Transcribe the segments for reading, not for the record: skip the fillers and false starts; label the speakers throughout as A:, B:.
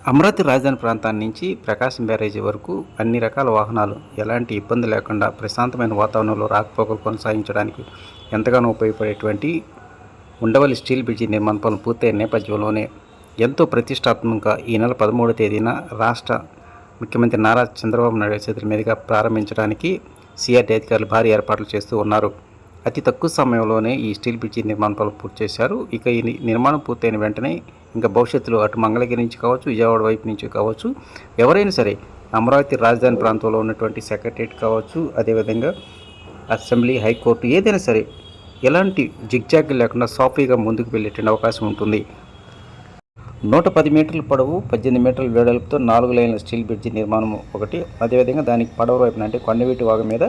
A: అమరావతి రాజధాని ప్రాంతాన్ని నుంచి ప్రకాశం బ్యారేజీ వరకు అన్ని రకాల వాహనాలు ఎలాంటి ఇబ్బంది లేకుండా ప్రశాంతమైన వాతావరణంలో రాకపోకలు కొనసాగించడానికి ఎంతగానో ఉపయోగపడేటువంటి ఉండవల్లి స్టీల్ బ్రిడ్జి నిర్మాణ పనులు పూర్తయిన నేపథ్యంలోనే ఎంతో ప్రతిష్టాత్మకంగా ఈ నెల 13వ తేదీన రాష్ట్ర ముఖ్యమంత్రి నారా చంద్రబాబు నాయుడు చేతుల మీదుగా ప్రారంభించడానికి సిఆర్డీ అధికారులు భారీ ఏర్పాట్లు చేస్తూ ఉన్నారు. అతి తక్కువ సమయంలోనే ఈ స్టీల్ బ్రిడ్జి నిర్మాణ పనులు పూర్తి చేశారు. ఇక ఈ నిర్మాణం పూర్తయిన వెంటనే ఇంకా భవిష్యత్తులో అటు మంగళగిరి నుంచి కావచ్చు, విజయవాడ వైపు నుంచి కావచ్చు, ఎవరైనా సరే అమరావతి రాజధాని ప్రాంతంలో ఉన్నటువంటి సెక్రటరియట్ కావచ్చు, అదేవిధంగా అసెంబ్లీ, హైకోర్టు ఏదైనా సరే ఎలాంటి జిగ్జాగ్ లేకుండా సాఫీగా ముందుకు వెళ్ళేటువంటి అవకాశం ఉంటుంది. 110 మీటర్ల పొడవు, 18 మీటర్ల వెడల్పుతో 4 లైన్ల స్టీల్ బ్రిడ్జి నిర్మాణం ఒకటి. అదేవిధంగా దానికి పడవ వైపున అంటే కొండవీటి వాగు మీద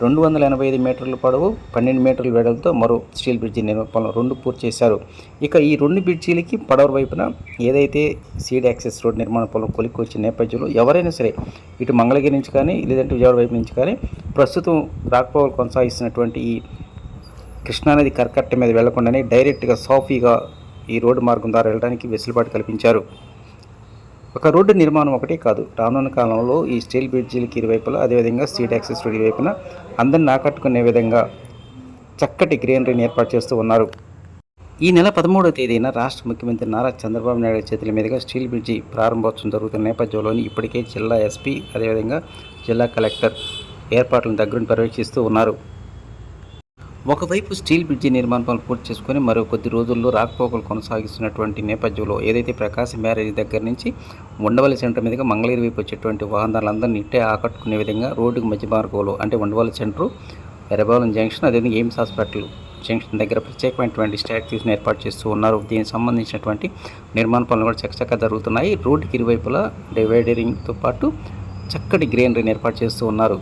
A: 285 మీటర్ల పొడవు, 12 మీటర్ల వెడల్పుతో మరో స్టీల్ బ్రిడ్జి నిర్మాణం 2 పూర్తి చేశారు. ఇక ఈ 2 బ్రిడ్జీలకి పడవ వైపున ఏదైతే సీడ్ యాక్సెస్ రోడ్ నిర్మాణ పనులు కొలిక్కి వచ్చిన నేపథ్యంలో ఎవరైనా సరే ఇటు మంగళగిరి నుంచి కానీ లేదంటే విజయవాడ వైపు నుంచి కానీ ప్రస్తుతం రాకపోకలు కొనసాగిస్తున్నటువంటి ఈ కృష్ణానది కరకట్ట మీద వెళ్లకుండానే డైరెక్ట్గా సాఫీగా ఈ రోడ్డు మార్గం ద్వారా వెళ్ళడానికి వెసులుబాటు కల్పించారు. ఒక రోడ్డు నిర్మాణం ఒకటే కాదు, రానున్న కాలంలో ఈ స్టీల్ బ్రిడ్జీలకి ఇరువైపులా అదేవిధంగా స్ట్రీట్ యాక్సెస్ రోడ్ ఇరువైపున అందరిని ఆకట్టుకునే విధంగా చక్కటి గ్రీనరీని ఏర్పాటు చేస్తూ ఉన్నారు. ఈ నెల 13వ తేదీన రాష్ట్ర ముఖ్యమంత్రి నారా చంద్రబాబు నాయుడు చేతుల మీదుగా స్టీల్ బ్రిడ్జి ప్రారంభోత్సవం జరుగుతున్న నేపథ్యంలోని ఇప్పటికే జిల్లా ఎస్పీ అదేవిధంగా జిల్లా కలెక్టర్ ఏర్పాట్లను దగ్గరుండి పర్యవేక్షిస్తూ ఉన్నారు. ఒకవైపు స్టీల్ బ్రిడ్జి నిర్మాణ పనులు పూర్తి చేసుకుని మరో కొద్ది రోజుల్లో రాకపోకలు కొనసాగిస్తున్నటువంటి నేపథ్యంలో ఏదైతే ప్రకాశం బ్యారేజీ దగ్గర నుంచి ఉండవల్లి సెంటర్ మీదుగా మంగళగిరి వైపు వచ్చేటువంటి వాహనాలందరినీ ఇట్టే ఆకట్టుకునే విధంగా రోడ్డుకు మధ్య మార్గంలో అంటే ఉండవల్లి సెంటరు, ఎర్రబాలెం జంక్షన్, అదేవిధంగా ఎయిమ్స్ హాస్పిటల్ జంక్షన్ దగ్గర ప్రత్యేకమైనటువంటి స్టాట్యూస్ని ఏర్పాటు చేస్తూ ఉన్నారు. దీనికి సంబంధించినటువంటి నిర్మాణ పనులు కూడా చక్కచక్కగా జరుగుతున్నాయి. రోడ్డుకి ఇరువైపులా డివైడరింగ్తో పాటు చక్కటి గ్రీనరీని ఏర్పాటు చేస్తూ ఉన్నారు.